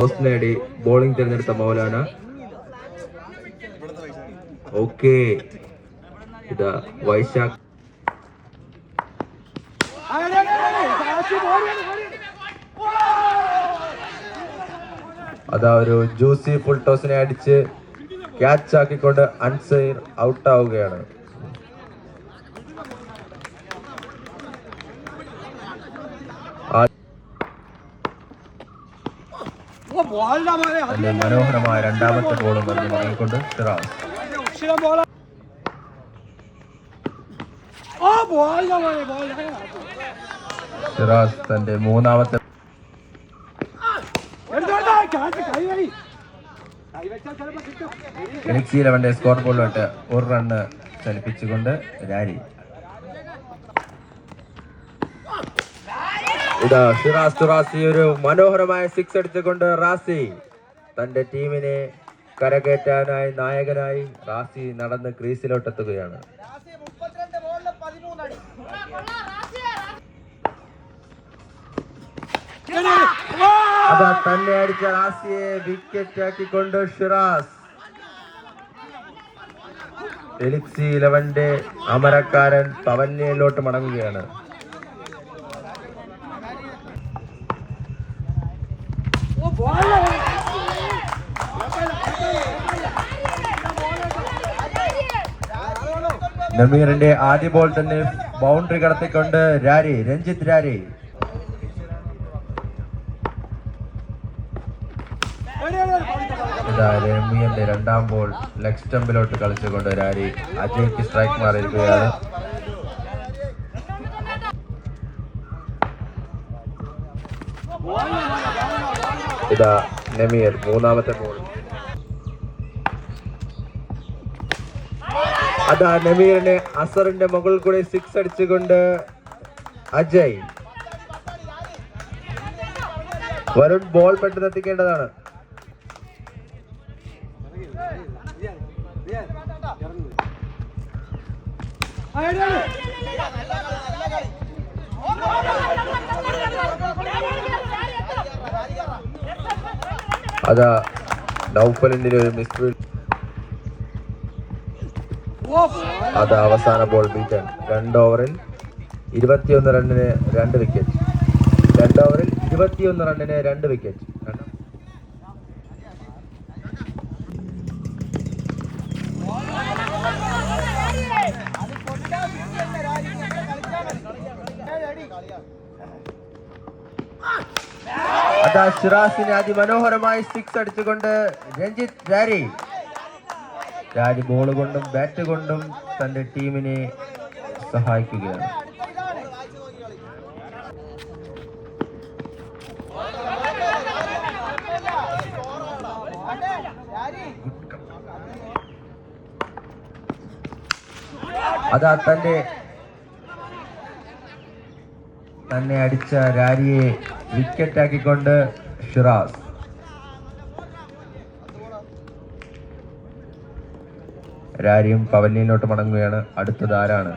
Toss നേടി bowling തിരഞ്ഞെടുത്ത Maulana. Okay, ഇതാ വൈശാഖ്. അതാ ഒരു ജ്യൂസി ഫുൾ ടോസിനെ അടിച്ച് ക്യാച്ച് ആക്കിക്കൊണ്ട് അൻസൈർ ഔട്ടാവുകയാണ്. മനോഹരമായ രണ്ടാമത്തെ ബോളും പറഞ്ഞ് വാങ്ങിക്കൊണ്ട് സിറാസ്. സിറാസ് തന്റെ മൂന്നാമത്തെ എലിക്സി 11 സ്കോർ ബോളിലോട്ട് ഒരു റണ്ണ് ചലിപ്പിച്ചുകൊണ്ട് രാരി. ഇതാ ഷിറാസ് തുറാസി ഒരു മനോഹരമായ 6 അടിച്ചുകൊണ്ട് റാസി തന്റെ ടീമിനെ കരകയറ്റാനായി നായകനായി റാസി നടന്ന് ക്രീസിലോട്ടെത്തുകയാണ്. അതാ തന്നെ അടിച്ച റാസിയെ വിക്കറ്റ് ആക്കിക്കൊണ്ട് ഷിറാസ്. എലിക്സി 11 അമരക്കാരൻ പവന്യയിലോട്ട് മടങ്ങുകയാണ്. നമീറിന്റെ ആദ്യ ബോൾ തന്നെ ബൗണ്ടറി കടത്തിക്കൊണ്ട് രാരി, രഞ്ജിത്ത് രാരി. രമീറിന്റെ രണ്ടാം ബോൾ ലെഗ് സ്റ്റംപിലോട്ട് കളിച്ചുകൊണ്ട് രാരി അജയ്ക്ക് സ്ട്രൈക്ക് മാറിയിരിക്കുകയാണ്. ഇതാ നമീർ മൂന്നാമത്തെ ബോൾ. അതാ നമീറിനെ അസറിന്റെ മുകളിൽ കൂടെ 6 അടിച്ചുകൊണ്ട് അജയ്. വരുൺ ബോൾ പെട്ടെന്ന് എത്തിക്കേണ്ടതാണ്. അതാ നൗഫലിന്റെ ഒരു മിസ്. അത് അവസാന ബോൾ ബീറ്റൻ. 2 ഓവറിൽ 21 റണ്ണിന് 2 വിക്കറ്റ്. 2 ഓവറിൽ 21 റണ്ണിന് 2 വിക്കറ്റ്. അതാ ഷിറാസിനെ അതിമനോഹരമായി 6 അടിച്ചുകൊണ്ട് രഞ്ജിത്ത് രാരി. രാരി ബോൾ കൊണ്ടും ബാറ്റ് കൊണ്ടും തന്റെ ടീമിനെ സഹായിക്കുകയാണ്. അതാ തന്നെ അടിച്ച രാരിയെ വിക്കറ്റ് ആക്കിക്കൊണ്ട് ഷിറാസ്. രാരിയും പവലിയനിലോട്ട് മടങ്ങുകയാണ്. അടുത്തത് ആരാണ്?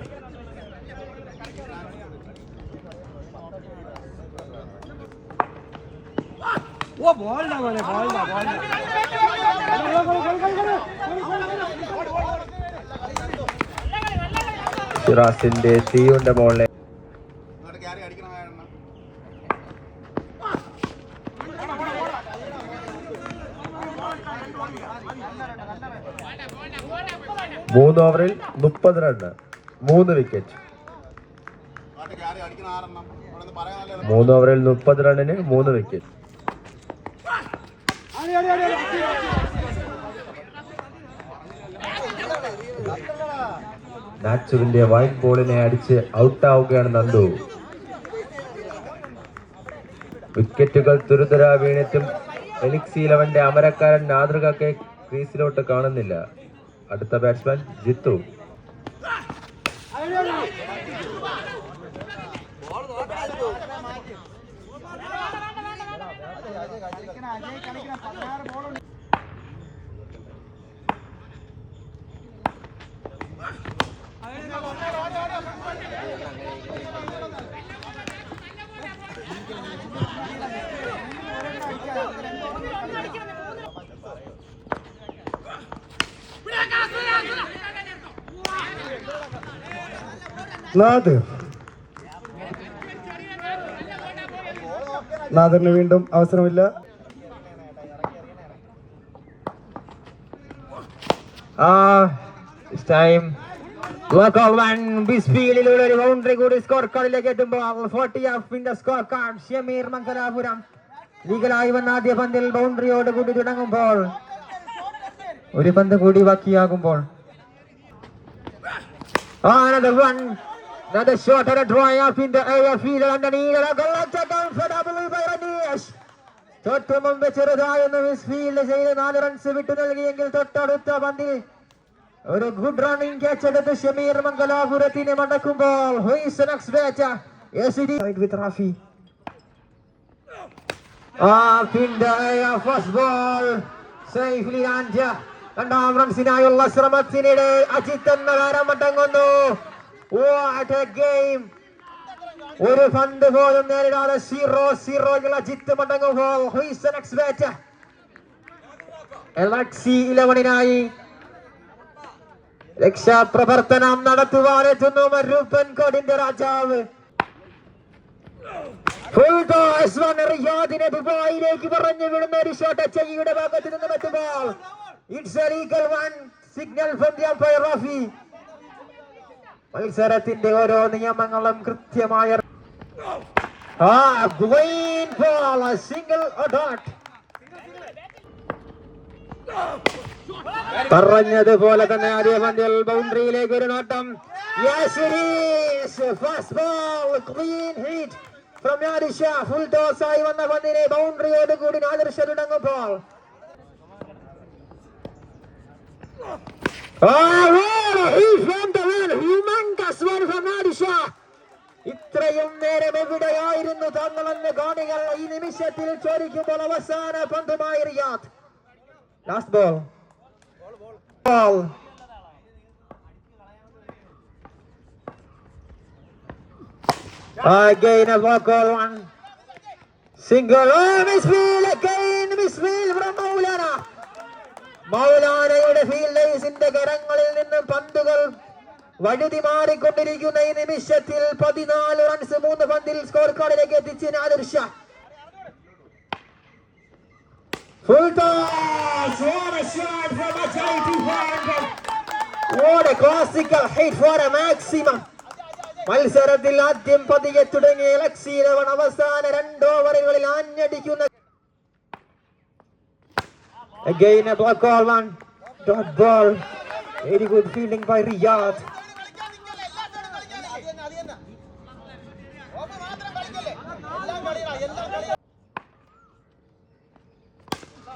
ഷിറാസിന്റെ തീയുണ്ട ബോളിനെ മൂന്ന് ഓവറിൽ 30 റണ്ണ് 3 വിക്കറ്റ്. 3 ഓവറിൽ 30 റണ്ണിന് 3 വിക്കറ്റ്. നാച്ചുവിന്റെ വൈറ്റ് ബോളിനെ അടിച്ച് ഔട്ടാവുകയാണ് നന്ദു. വിക്കറ്റുകൾ തുരുതുര വീണിട്ടും എലിക്സി 11 അമരക്കാരൻ നാദ്രികയെ ക്രീസിലോട്ട് കാണുന്നില്ല. അടുത്ത ബാറ്റ്സ്മാൻ ജിത്തു. നാദറിന് വീണ്ടും അവസരമില്ല. ബിസ്ഫീലിലൂടെ ഒരു ബൗണ്ടറി കൂടി സ്കോർ കാർഡിലേക്ക് എത്തുമ്പോൾ 40 off in the score card. Shameer Mangalapuram ലീഗലായി വന്ന ആദ്യ പന്തിൽ ബൗണ്ടറിയോട് കൂടി തുടങ്ങുമ്പോൾ ഒരു പന്ത് കൂടി ബാക്കിയാകുമ്പോൾ another one, another shot and a dry off in the area field underneath and a goal down for double by Anish. തൊട്ട് മുമ്പ് ചെറുതായൊന്ന് മിസ്ഫീൽഡ് ചെയ്ത് 4 റൺസ് വിട്ടു നൽകിയെങ്കിൽ തൊട്ടടുത്ത പന്തിൽ ഒരു ഗുഡ് റണ്ണിംഗ് ക്യാച്ച് എടുത്ത് ഷമീർ മംഗലാപുരത്തിനെ മടക്കുമ്പോൾ Rafi first ball safely and രണ്ടാം റൺസിനായുള്ള ശ്രമത്തിനിടെ അജിത്ത് എന്ന താരം മടങ്ങുന്നു. ഒരു പന്ത് പോലും നേരിടാതെ 0-0 അജിത്ത് മടങ്ങുമ്പോൾ LXC11നായി രക്ഷാപ്രവർത്തനം നടത്തുവാനെത്തുന്നു മരുപ്പൻ കോടിന്റെ രാജാവ്. റിയാദിനെ ദുബായിലേക്ക് പറഞ്ഞു വിടുന്ന ഒരു ഷോട്ട് ചെയുടെ ഭാഗത്ത് നിന്നും എത്തുമ്പോൾ it's A legal one signal from the umpire Rafi. മത്സരത്തിന്റെ ഓരോ നിയമങ്ങളും കൃത്യമായ സിംഗിൾ ഡോട്ട്. പറഞ്ഞതുപോലെ തന്നെ ആദ്യ പന്തിൽ ബൗണ്ടറിയിലേക്ക് ഒരു നോട്ടം. First ball clean hit from Nadir Shah. Full toss ആയി വന്ന പന്തിനെ ബൗണ്ടറിയോട് കൂടി നാദിർ ഷാ തുടങ്ങുമ്പോൾ ഇത്രയും നേരം എവിടെയായിരുന്നു തങ്ങളെന്ന് കാണികൾ ഈ നിമിഷത്തിൽ ചോദിക്കുമ്പോൾ അവസാന പന്തുമായി Riyad. Last ball again a walk-all one single. Misfield again, misfield from Maulana. മൗലാനയുടെ ഫീൽഡേഴ്സിന്റെ കരങ്ങളിൽ നിന്നും പന്തുകൾ വഴുതി മാറിക്കൊണ്ടിരിക്കുന്ന ഈ നിമിഷത്തിൽ 14 റൺസ് 3 പന്തിൽ സ്കോർ കാർഡിലേക്ക് എത്തിച്ച് Nadir Shah. Full toss, what a shot from Ajay Tuhan. What a classical hit for a maximum. മത്സരത്തിൽ ആദ്യം പതിയെ തുടങ്ങിയ LXC11 അവസാന 2 ഓവറുകളിൽ ആഞ്ഞടിക്കുന്ന again a block ball one dot ball. Very good fielding by Riyad.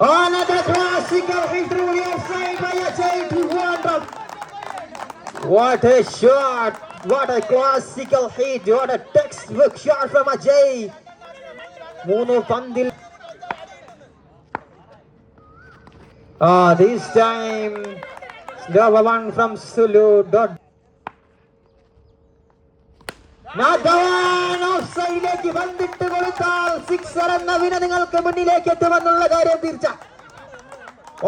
Another classical hit through the offside by Ajay Tuhan. What a shot, what a classical hit, what a textbook shot from Ajay. Mono pandil. This time number one from Sulu. ഓഫ്സൈഡിലേക്ക് വന്നിട്ട് കൊടുത്താൽ 6 എന്ന വിന നിങ്ങൾക്ക് മുന്നിലേക്ക് എത്തുമെന്നുള്ള കാര്യം തീർച്ച.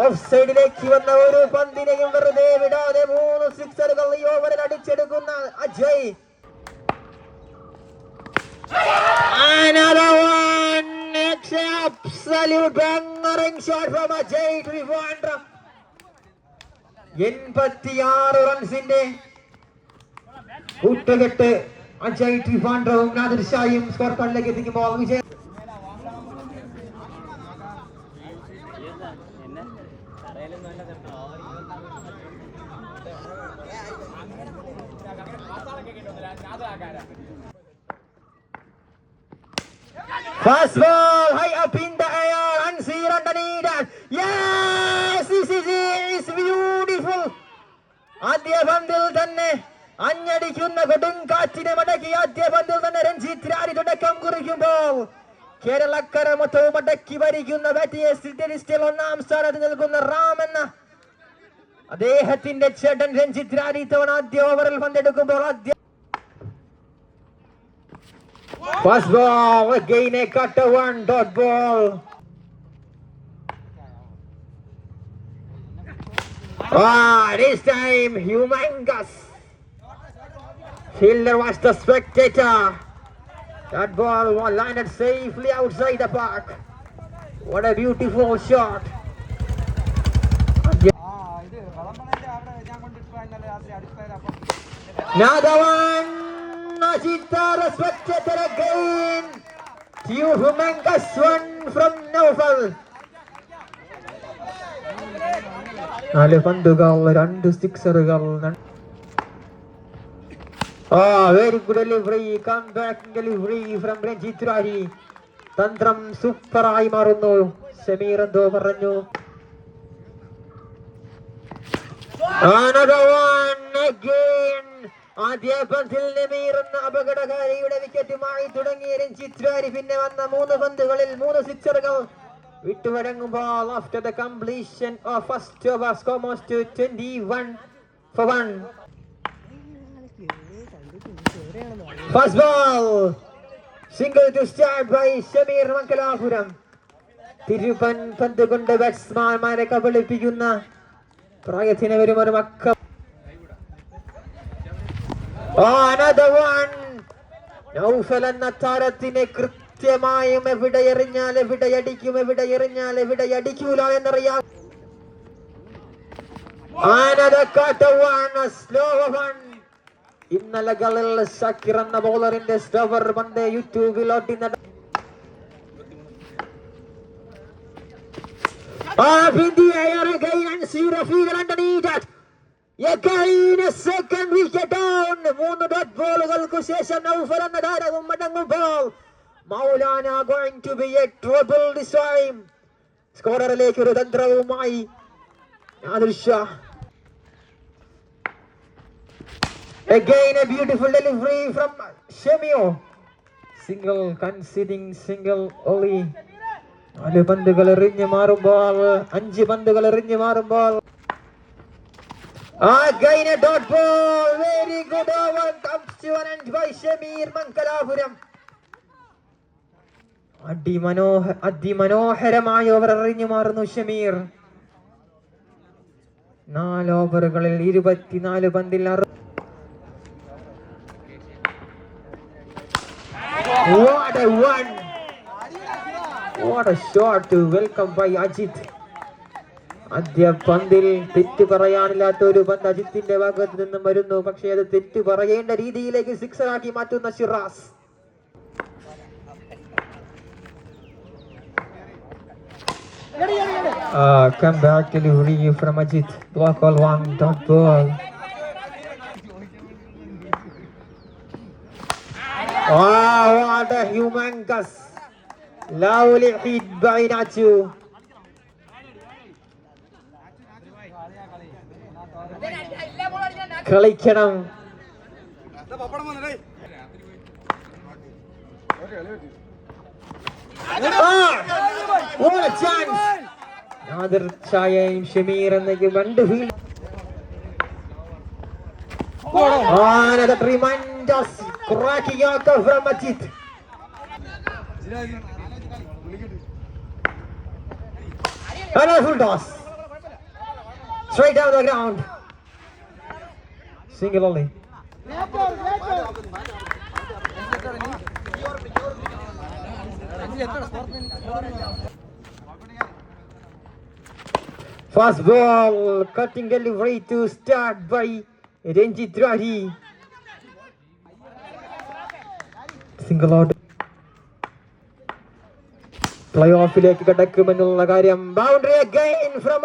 ഓഫ്സൈഡിലേക്ക് വന്ന ഒരു പന്തിനെയും വെറുതെ വിടാതെ 3 സിക്സറുകൾ ഈ ഓവറിൽ അടിച്ചെടുക്കുന്ന Ajay. Another one, it's an absolute bangering shot from Ajay Trivandrum. 86 റൺസിന്റെ കൂട്ടുകെട്ട് അജയ് ട്രിവാൻഡ്രവും നാദിർ ഷായും സ്കോർ കാർഡിലേക്ക് എത്തിക്കുമ്പോൾ വിജയം. First ball high up in the air and see underneath that. Yes, this is beautiful. ആദ്യ പന്തിൽ തന്നെ അഞ്ഞടിക്കുന്ന കൊടുങ്കാറ്റിനെ മടക്കി ആദ്യ പന്തിൽ തന്നെ രഞ്ജിത്ത് രാരി തുടക്കം കുറിക്കുമ്പോൾ കേരളക്കര മൊത്തവും മടക്കി ഭരിക്കുന്ന ബാറ്റിംഗ് ഒന്നാം സ്ഥാനത്ത് നിൽക്കുന്ന റാം എന്ന അദ്ദേഹത്തിന്റെ ചേട്ടൻ രഞ്ജിത്ത് രാരി തവണ ആദ്യ ഓവറിൽ പന്തെടുക്കുമ്പോൾ ആദ്യ first ball again a cutter one dot ball. This time humongous Fielder was the spectator. That ball was landed safely outside the park. What a beautiful shot. Another one. Ajita, the spectator again. Humongous one from Naufal. 4 പന്തുകൾ 2 സിക്സറുകൾ. Very good delivery, comeback delivery from Ranjit Rahi. തന്ത്രം സൂപ്പറായി മാറുന്നു. ഷമീർ എന്തോ പറഞ്ഞു. Another one again. ആദ്യ പന്തിൽ നമീർ എന്ന അപകടകാരിയുടെ വിക്കറ്റുമായി തുടങ്ങിയ രഞ്ജിത്ത് രാരി പിന്നെ വന്ന 3 പന്തുകളിൽ 3 സിക്സറുകൾ വിട്ടുവഴങ്ങുമ്പോൾ after the completion of first over scores to 21 for 1. First ball, single to start by Shamir Mankalapuram. തിരുപ്പൻ പന്ത് കൊണ്ട് ബാറ്റ്സ്മാൻമാരെ കബളിപ്പിക്കുന്ന പ്രായത്തിന് വരും ഒരു മക്ക. Another one. നൗഫൽ എന്ന താരത്തിനെ കൃത്യമായും എവിടെ എറിഞ്ഞാൽ എവിടെ അടിക്കും, എവിടെ എറിഞ്ഞാൽ എവിടെ അടിക്കൂല എന്നറിയാം. Another cut one, a slow one. ഇന്നലകളിൽ ഷക്കീർ എന്ന ബോളറിന്റെ സ്റ്റവർ പന്ത് യൂട്യൂബിൽ ഓട്ടിന second wicket down. 3 ഡോട്ട് ബോളുകൾക്ക് ശേഷം നൗഫൽ എന്ന താരവും മടങ്ങുമ്പോൾ Maulana going to be a trouble this time. സ്കോററിലേക്ക് ഒരു തന്ത്രവുമായി Nadir Shah. Again a beautiful delivery from Shemio. Single conceding single only. 4 പന്തുകൾ എറിഞ്ഞു മാറുമ്പോൾ 5 പന്തുകൾ എറിഞ്ഞു മാറുമ്പോൾ again a dot ball. Very good over comes to an end by Shamir Mankalapuram. അതിമനോഹരമായ ഓവർ എറിഞ്ഞു മാറുന്നു ഷമീർ. 4 ഓവറുകളിൽ 24 പന്തിൽ What a one! What a shot to welcome by Ajit. ആദ്യ പന്തിൽ തെറ്റ് പറയാനില്ലാത്ത ഒരു പന്ത് അജിത്തിന്റെ ഭാഗത്ത് നിന്നും വരുന്നു. പക്ഷേ അത് തെറ്റ് പറയേണ്ട രീതിയിലേക്ക് സിക്സറാക്കി മാറ്റുന്ന Shiraz. Come back delivery from Ajit. Block all 1 dot ball. What a humongous lovely hit by Nacho. കളിക്കണം. What a chance. നാദിർ ഷായും ഷമീർ എന്നൊക്കെ 2 field. Another tremendous cracking out from Ajit. Another full toss. Straight down the ground. Single only. Fast ball, cutting delivery to start by Ranjit Rahi. Single out. Playoff-ലേക്ക് കടക്കുമെന്നുള്ള കാര്യം. Boundary again from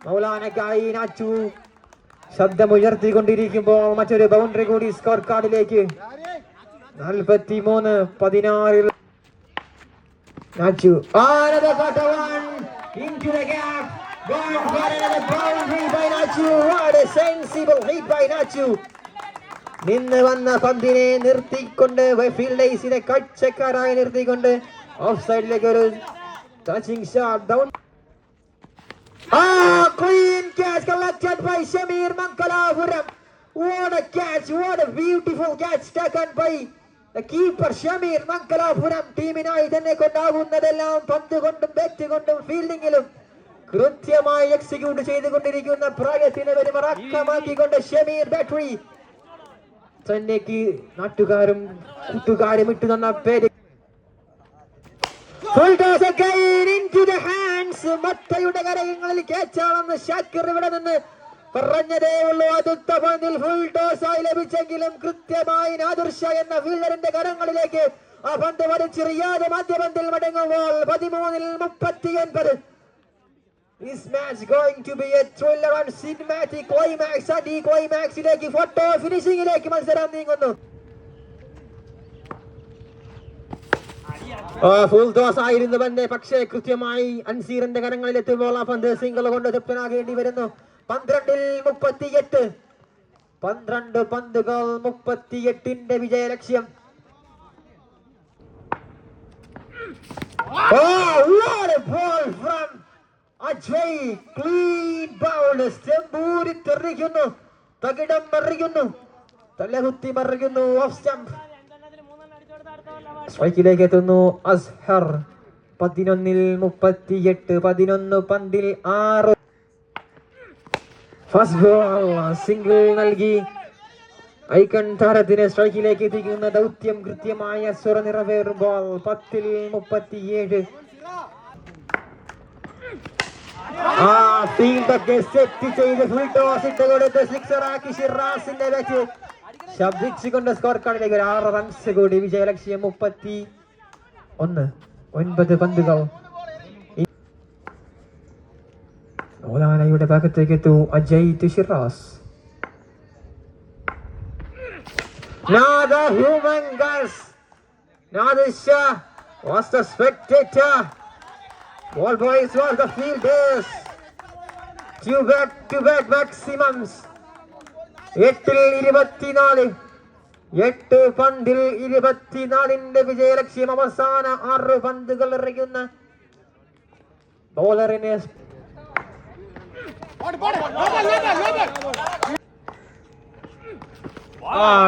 മൗലാനക്കായി Nachu ശബ്ദമുയർത്തിക്കൊണ്ടിരിക്കുമ്പോൾ മറ്റൊരു boundary കൂടി score കാർഡിലേക്ക്. 43-16 Nachu. Another cut one into the gap. Gone for another boundary by Nachu. What a sensible hit by Nachu. നിന്ന് വന്ന പന്തിനെ നിർത്തിക്കൊണ്ട് ഫീൽഡേഴ്സിനെ കാഴ്ചക്കാരായി നിർത്തിക്കൊണ്ട് of സൈഡിലേക്ക് ഒരു touching shot down. Clean catch collected by Shamir Mankalapuram. What a catch, what a beautiful catch taken by the keeper Shamir Mankalapuram. ടീമിനായി തന്നെ കൊണ്ടാകുന്നതെല്ലാം പന്ത് കൊണ്ടും ബാറ്റ് കൊണ്ടും ഫീൽഡിങ്ങിലും കൃത്യമായി എക്സിക്യൂട്ട് ചെയ്തുകൊണ്ടിരിക്കുന്ന പ്രായത്തിന് വരുമറക്കമാക്കിക്കൊണ്ട് ഷമീർ ബാറ്ററി തന്നേക്ക് നാട്ടുകാരും കൂട്ടുകാരും ഇട്ടു തന്ന പേര്. Full toss again into the hands. മത്തയുടെ കരങ്ങളിൽ കേച്ചാണെന്ന് ഷാക്കിർ ഇവിടെ നിന്ന് പറഞ്ഞതേ ഉള്ളൂ. അടുത്ത പന്തിൽ ഫുൾ ടോസ് ആയി ലഭിച്ചെങ്കിലും കൃത്യമായി നാദിർ ഷാ എന്ന ഫീൽഡറിന്റെ കരങ്ങളിലേക്ക് ആ പന്ത് വലിച്ച് റിയാദ് മധ്യപന്തിൽ മടങ്ങുമ്പോൾ 13-39. This match going to be a thriller and cinematic climax. And ഈ ക്ലൈമാക്സിലേക്ക് ഫോട്ടോ ഫിനിഷിംഗിലേക്ക് മത്സരം നീങ്ങുന്നു. ഫുൾ ടോസ് ആയിരുന്നു പന്ത്. പക്ഷേ കൃത്യമായി അൻസീറിന്റെ കരങ്ങളിൽ എത്തുമ്പോൾ ആ പന്ത് സിംഗിൾ കൊണ്ട് തൃപ്തനാകേണ്ടി വരുന്നു. 12-38. 12 പന്തുകൾ 38ന്റെ വിജയ ലക്ഷ്യം. Oh, what a ball from Ajay. Clean ball. സ്റ്റംപൂരി തെറിക്കുന്നു, തകിടം മറിയുന്നു, തലകുത്തി മറിയുന്നു. Of stump. സ്ട്രൈക്കിലേക്ക് എത്തുന്നു അസ്ഹർ. 11-38. 11 പന്തിൽ 6. ഫസ്റ്റ് ബോൾ സിംഗിൾ നൽകി ഐക്കൺ താരത്തിന് സ്ട്രൈക്കിലേക്ക് എത്തിക്കുന്ന ദൗത്യം കൃത്യമായ സ്വര നിറവേറുമ്പോൾ 10-37. ആ ഫീൽഡൊക്കെ സെറ്റ് ചെയ്ത് ഫുൾ ടോസ് ഇട്ട് കൊടുത്ത് സിക്സർ ആക്കി ഷിറാസിന്റെ ബാറ്റ് ശബ്ദിച്ചുകൊണ്ട് സ്കോർ കാർഡിലേക്ക് ഒരു 6 റൺസ് കൂടി. വിജയലക്ഷ്യം 31. 9 പന്തുകൾ. ഓലാനയുടെ ഭാഗത്തേക്ക് എത്തു Ajay to Shiraz. Another human guys. Nadir Shah was the spectator. Ball boys was the fielders. Two back maximums. 8-24. 8 പന്തിൽ 24ന്റെ വിജയലക്ഷ്യം. അവസാന 6 പന്തുകൾ എറിയുന്ന ബോളറിനെ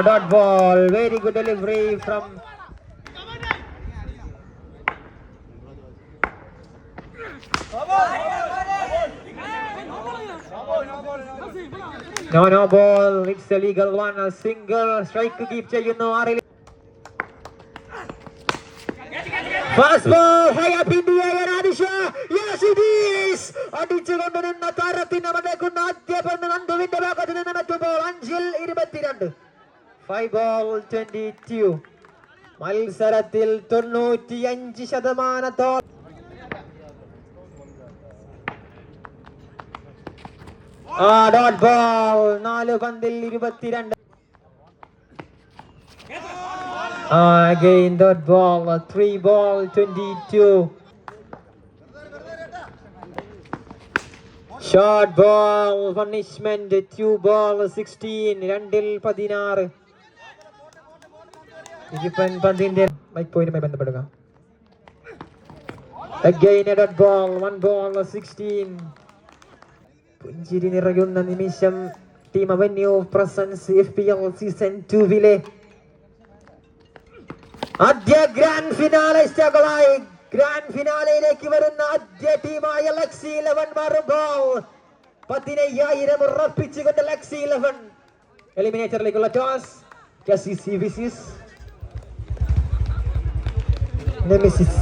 dot ball. Very good delivery from no ball. It's a legal one. A single strike keep ചെയ്യുന്നു. Fast ball high up in the air. Adisha, yes it is. അടിച്ചുകൊണ്ട് നിന്ന താരത്തിന് മടക്കുന്ന ആദ്യ പന്ത് നന്ദുവിന്റെ ഭാഗത്ത് നിന്ന് എത്തുമ്പോൾ 5-22. 5-22. മത്സരത്തിൽ 95% ഡോട്ട് ബോൾ. 4 പന്തിൽ 22. Again dot ball. 3-22. Short ball punishment. 2-16. 2-16. ഇതിപ്പൻ പന്തിന്റെ മൈക്ക് പോയിന്റുമായി ബന്ധപ്പെടുക. Again a dot ball. 1-16. പുഞ്ചിരി നിറയുന്ന നിമിഷം team avenue presents FPL season 2 ആദ്യ ഗ്രാൻഡ് ഫിനാലിസ്റ്റുകളായി ഗ്രാൻഡ് ഫിനാലയിലേക്ക് വരുന്ന ആദ്യ ടീമായ ലക്സി 11 മാറുമ്പോൾ 15,000 ഉറപ്പിച്ചുകൊണ്ട് ലക്സി 11 എലിമിനേറ്ററിലേക്കുള്ള ടോസ്. KCC vs Nemesis.